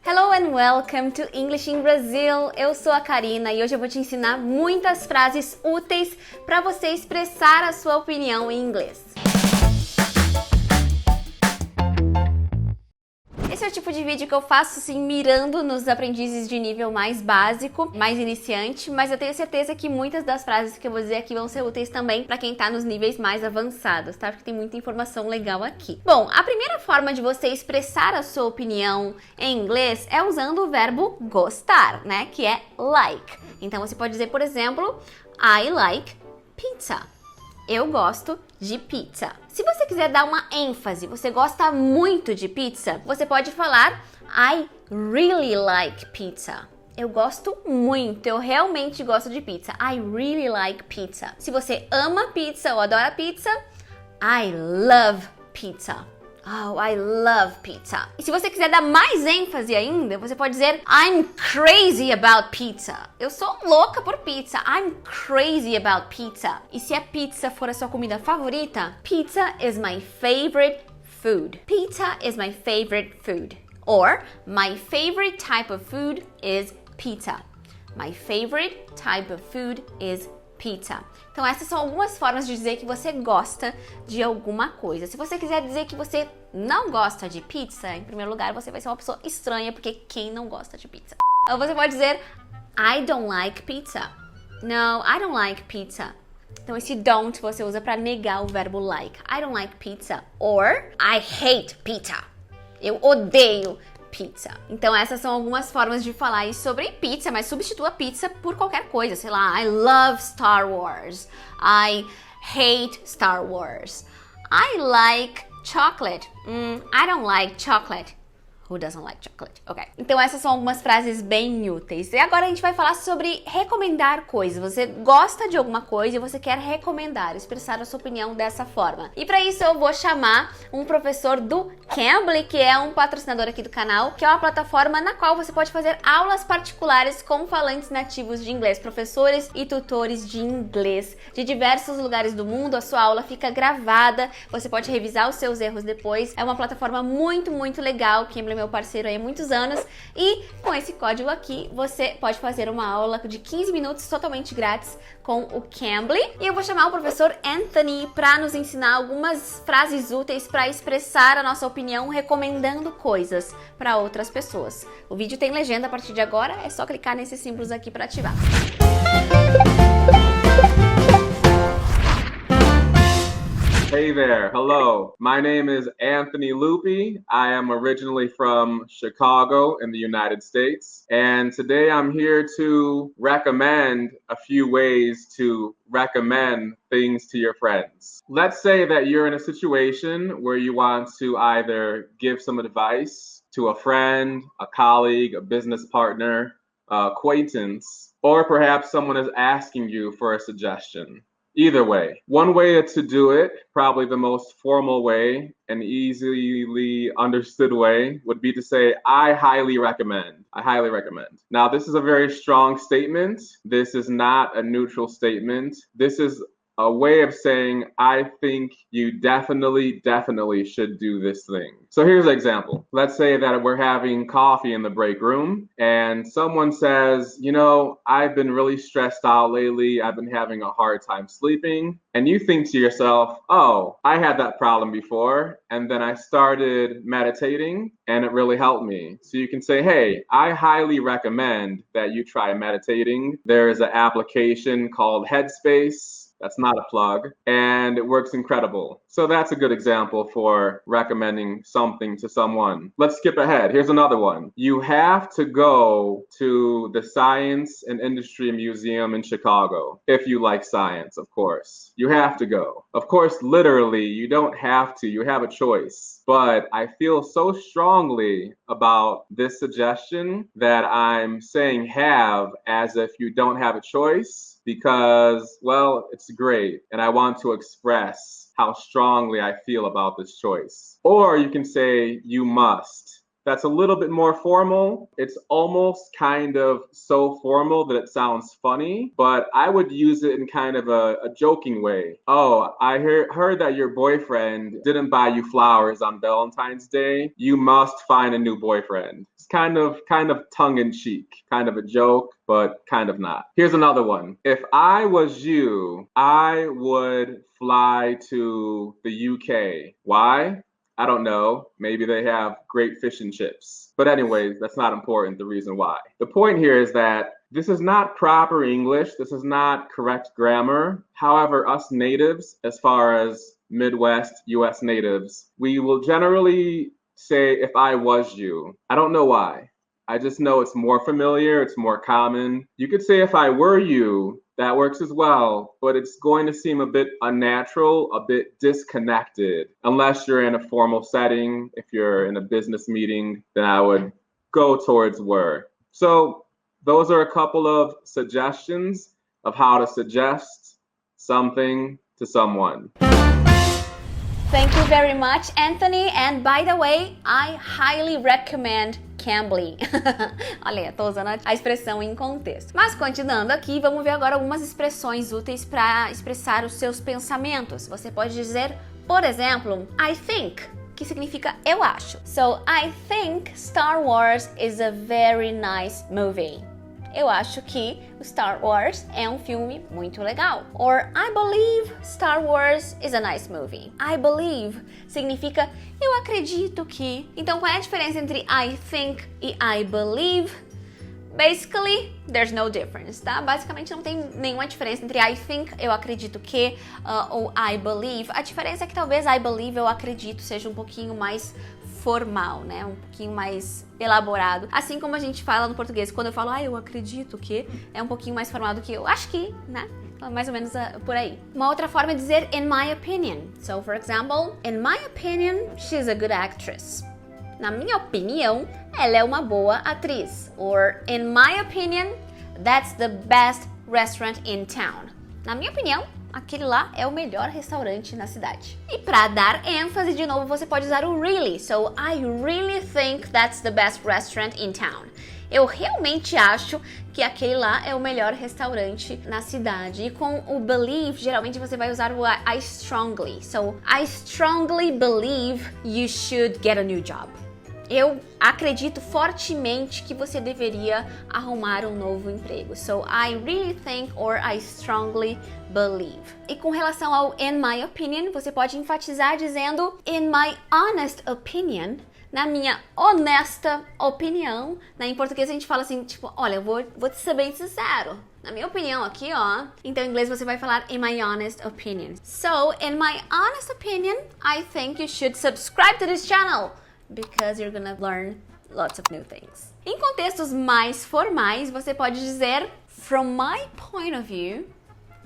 Hello and welcome to English in Brazil. Eu sou a Karina e hoje eu vou te ensinar muitas frases úteis para você expressar a sua opinião em inglês. Esse é o tipo de vídeo que eu faço assim, mirando nos aprendizes de nível mais básico, mais iniciante, mas eu tenho certeza que muitas das frases que eu vou dizer aqui vão ser úteis também para quem tá nos níveis mais avançados, tá? Porque tem muita informação legal aqui. Bom, a primeira forma de você expressar a sua opinião em inglês é usando o verbo gostar, né? Que é like. Então você pode dizer, por exemplo, I like pizza. Eu gosto de pizza. Se você quiser dar uma ênfase, você gosta muito de pizza, você pode falar I really like pizza. Eu gosto muito, eu realmente gosto de pizza. I really like pizza. Se você ama pizza ou adora pizza, I love pizza. Oh, I love pizza. E se você quiser dar mais ênfase ainda, você pode dizer I'm crazy about pizza. Eu sou louca por pizza. I'm crazy about pizza. E se a pizza for a sua comida favorita, pizza is my favorite food. Pizza is my favorite food. Or my favorite type of food is pizza. My favorite type of food is pizza. Então essas são algumas formas de dizer que você gosta de alguma coisa. Se você quiser dizer que você não gosta de pizza, em primeiro lugar você vai ser uma pessoa estranha, porque quem não gosta de pizza? Ou você pode dizer I don't like pizza. No, I don't like pizza. Então esse don't você usa para negar o verbo like. I don't like pizza. Or I hate pizza. Eu odeio pizza. Então essas são algumas formas de falar aí sobre pizza, mas substitua pizza por qualquer coisa. Sei lá, I love Star Wars. I hate Star Wars. I like chocolate. I don't like chocolate. Who doesn't like chocolate? Ok. Então essas são algumas frases bem úteis. E agora a gente vai falar sobre recomendar coisas. Você gosta de alguma coisa e você quer recomendar, expressar a sua opinião dessa forma. E para isso eu vou chamar um professor do Cambly, que é um patrocinador aqui do canal, que é uma plataforma na qual você pode fazer aulas particulares com falantes nativos de inglês, professores e tutores de inglês de diversos lugares do mundo. A sua aula fica gravada, você pode revisar os seus erros depois. É uma plataforma muito legal. Cambly é meu parceiro aí há muitos anos, e com esse código aqui você pode fazer uma aula de 15 minutos totalmente grátis com o Cambly. E eu vou chamar o professor Anthony para nos ensinar algumas frases úteis para expressar a nossa opinião recomendando coisas para outras pessoas. O vídeo tem legenda a partir de agora, é só clicar nesses símbolos aqui para ativar. Hey there, hello. My name is Anthony Lupi. I am originally from Chicago in the United States. And today I'm here to recommend a few ways to recommend things to your friends. Let's say that you're in a situation where you want to either give some advice to a friend, a colleague, a business partner, acquaintance, or perhaps someone is asking you for a suggestion. Either way, one way to do it, probably the most formal way and easily understood way, would be to say, I highly recommend. I highly recommend. Now, this is a very strong statement. This is not a neutral statement. This is a way of saying, I think you definitely should do this thing. So here's an example. Let's say that we're having coffee in the break room and someone says, you know, I've been really stressed out lately. I've been having a hard time sleeping. And you think to yourself, oh, I had that problem before. And then I started meditating and it really helped me. So you can say, hey, I highly recommend that you try meditating. There is an application called Headspace. That's not a plug, and it works incredible. So that's a good example for recommending something to someone. Let's skip ahead. Here's another one. You have to go to the Science and Industry Museum in Chicago. If you like science, of course. You have to go. Of course, literally, you don't have to. You have a choice. But I feel so strongly about this suggestion that I'm saying have as if you don't have a choice, because, well, it's great and I want to express how strongly I feel about this choice. Or you can say you must. that's a little bit more formal. It's almost kind of so formal that it sounds funny, but I would use it in kind of a joking way. Oh, I heard that your boyfriend didn't buy you flowers on Valentine's Day. You must find a new boyfriend. It's kind of tongue-in-cheek, kind of a joke, but kind of not. Here's another one. If I was you, I would fly to the UK. Why? I don't know. Maybe they have great fish and chips. But anyways, that's not important, the reason why. The point here is that this is not proper English. This is not correct grammar. However, us natives, as far as Midwest US natives, we will generally say, if I was you. I don't know why. I just know it's more familiar, it's more common. You could say, if I were you, that works as well, but it's going to seem a bit unnatural, a bit disconnected. Unless you're in a formal setting, if you're in a business meeting, then I would go towards were. So those are a couple of suggestions of how to suggest something to someone. Thank you very much, Anthony. And by the way, I highly recommend Cambly. Olha, tô usando a expressão em contexto. Mas continuando aqui, vamos ver agora algumas expressões úteis para expressar os seus pensamentos. Você pode dizer, por exemplo, I think, que significa eu acho. So, I think Star Wars is a very nice movie. Eu acho que o Star Wars é um filme muito legal. Or, I believe Star Wars is a nice movie. I believe significa eu acredito que. Então, qual é a diferença entre I think e I believe? Basically, there's no difference, tá? Basicamente, não tem nenhuma diferença entre I think, eu acredito que, ou I believe. A diferença é que talvez I believe, eu acredito, seja um pouquinho mais formal, né? Um pouquinho mais elaborado. Assim como a gente fala no português, quando eu falo, eu acredito que, é um pouquinho mais formal do que eu acho que, né? Mais ou menos por aí. Uma outra forma é dizer in my opinion. So, for example, in my opinion, she's a good actress. Na minha opinião, ela é uma boa atriz. Or, in my opinion, that's the best restaurant in town. Na minha opinião, aquele lá é o melhor restaurante na cidade. E para dar ênfase, de novo, você pode usar o really. So, I really think that's the best restaurant in town. Eu realmente acho que aquele lá é o melhor restaurante na cidade. E com o believe, geralmente você vai usar o I strongly. So, I strongly believe you should get a new job. Eu acredito fortemente que você deveria arrumar um novo emprego. So, I really think or I strongly believe. E com relação ao in my opinion, você pode enfatizar dizendo in my honest opinion. Na minha honesta opinião, né? Em português a gente fala assim, tipo, olha, eu vou te ser bem sincero. Na minha opinião aqui, ó. Então em inglês você vai falar in my honest opinion. So, in my honest opinion, I think you should subscribe to this channel. Because you're gonna learn lots of new things. Em contextos mais formais, você pode dizer from my point of view,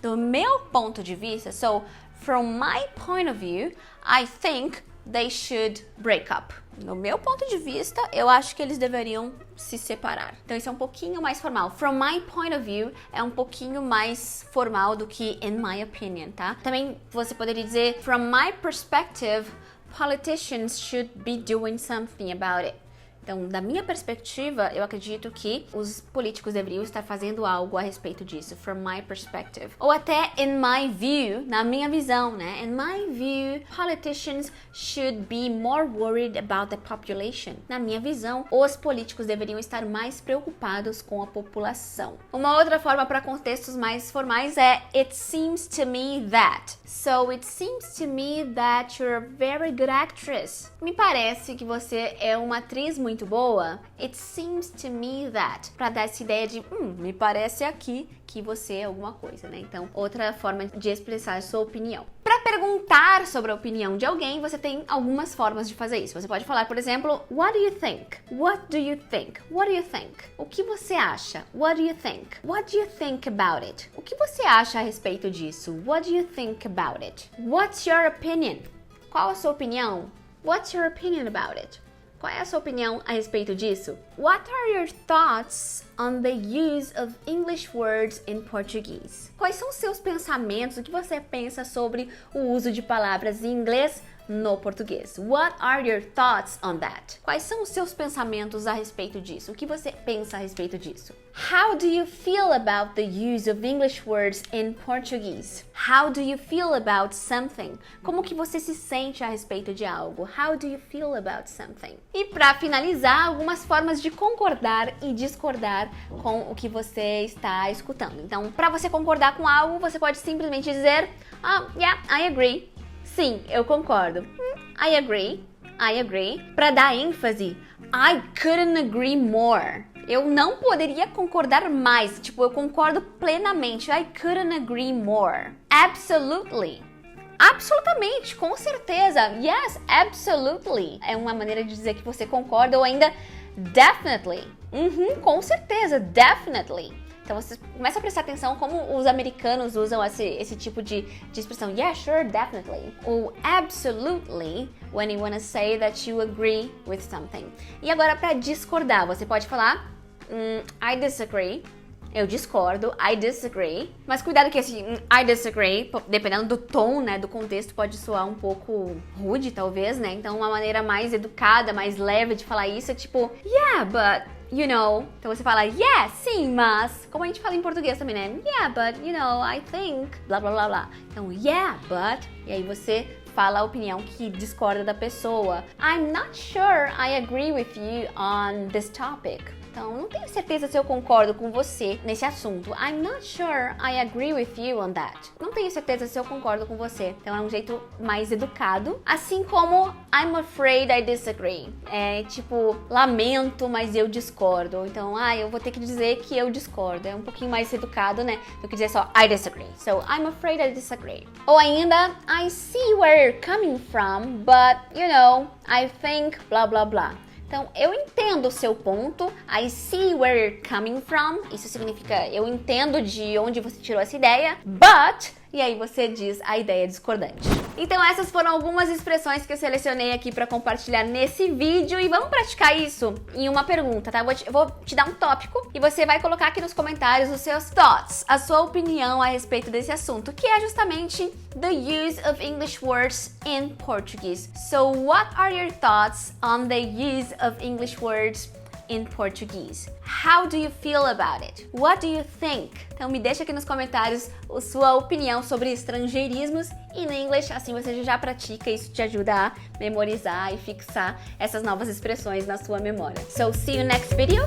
do meu ponto de vista. So, from my point of view, I think they should break up. No meu ponto de vista, eu acho que eles deveriam se separar. Então isso é um pouquinho mais formal. From my point of view é um pouquinho mais formal do que in my opinion, tá? Também você poderia dizer from my perspective, politicians should be doing something about it. Então, da minha perspectiva, eu acredito que os políticos deveriam estar fazendo algo a respeito disso, from my perspective. Ou até in my view, na minha visão, né? In my view, politicians should be more worried about the population. Na minha visão, os políticos deveriam estar mais preocupados com a população. Uma outra forma para contextos mais formais é it seems to me that. So, it seems to me that you're a very good actress. Me parece que você é uma atriz muito boa. It seems to me that. Para dar essa ideia de, me parece aqui que você é alguma coisa, né? Então, outra forma de expressar sua opinião. Para perguntar sobre a opinião de alguém, você tem algumas formas de fazer isso. Você pode falar, por exemplo, what do you think? What do you think? What do you think? O que você acha? What do you think? What do you think about it? O que você acha a respeito disso? What do you think about it? What's your opinion? Qual a sua opinião? What's your opinion about it? Qual é a sua opinião a respeito disso? What are your thoughts on the use of English words in Portuguese? Quais são os seus pensamentos? O que você pensa sobre o uso de palavras em inglês no português. What are your thoughts on that? Quais são os seus pensamentos a respeito disso? O que você pensa a respeito disso? How do you feel about the use of English words in Portuguese? How do you feel about something? Como que você se sente a respeito de algo? How do you feel about something? E para finalizar, algumas formas de concordar e discordar com o que você está escutando. Então, para você concordar com algo, você pode simplesmente dizer, yeah, I agree. Sim, eu concordo. I agree. I agree. Para dar ênfase, I couldn't agree more. Eu não poderia concordar mais. Tipo, eu concordo plenamente. I couldn't agree more. Absolutely. Absolutamente, com certeza. Yes, absolutely. É uma maneira de dizer que você concorda, ou ainda definitely. Com certeza, definitely. Então você começa a prestar atenção como os americanos usam esse tipo de expressão. Yeah, sure, definitely. Ou absolutely, when you want to say that you agree with something. E agora para discordar, você pode falar I disagree. Eu discordo, I disagree. Mas cuidado que esse I disagree, dependendo do tom, né, do contexto, pode soar um pouco rude, talvez, né? Então uma maneira mais educada, mais leve de falar isso é tipo, yeah, but, you know. Então você fala, yeah, sim, mas, como a gente fala em português também, né? Yeah, but, you know, I think, blá, blá, blá, blá. Então, yeah, but, e aí você fala a opinião que discorda da pessoa. I'm not sure I agree with you on this topic. Então, não tenho certeza se eu concordo com você nesse assunto. I'm not sure I agree with you on that. Não tenho certeza se eu concordo com você. Então, é um jeito mais educado. Assim como I'm afraid I disagree. É tipo, lamento, mas eu discordo. Então, eu vou ter que dizer que eu discordo. É um pouquinho mais educado, né? Do que dizer só I disagree. So, I'm afraid I disagree. Ou ainda, I see where you're coming from, but, you know, I think blah, blah, blah. Então, eu entendo o seu ponto. I see where you're coming from. Isso significa, eu entendo de onde você tirou essa ideia. But, e aí você diz a ideia discordante. Então, essas foram algumas expressões que eu selecionei aqui para compartilhar nesse vídeo. E vamos praticar isso em uma pergunta, tá? Eu vou te dar um tópico e você vai colocar aqui nos comentários os seus thoughts, a sua opinião a respeito desse assunto, que é justamente the use of English words in Portuguese. So, what are your thoughts on the use of English words in Portuguese? How do you feel about it? What do you think? Então me deixa aqui nos comentários a sua opinião sobre estrangeirismos in English, assim você já pratica, isso te ajuda a memorizar e fixar essas novas expressões na sua memória. So see you next video.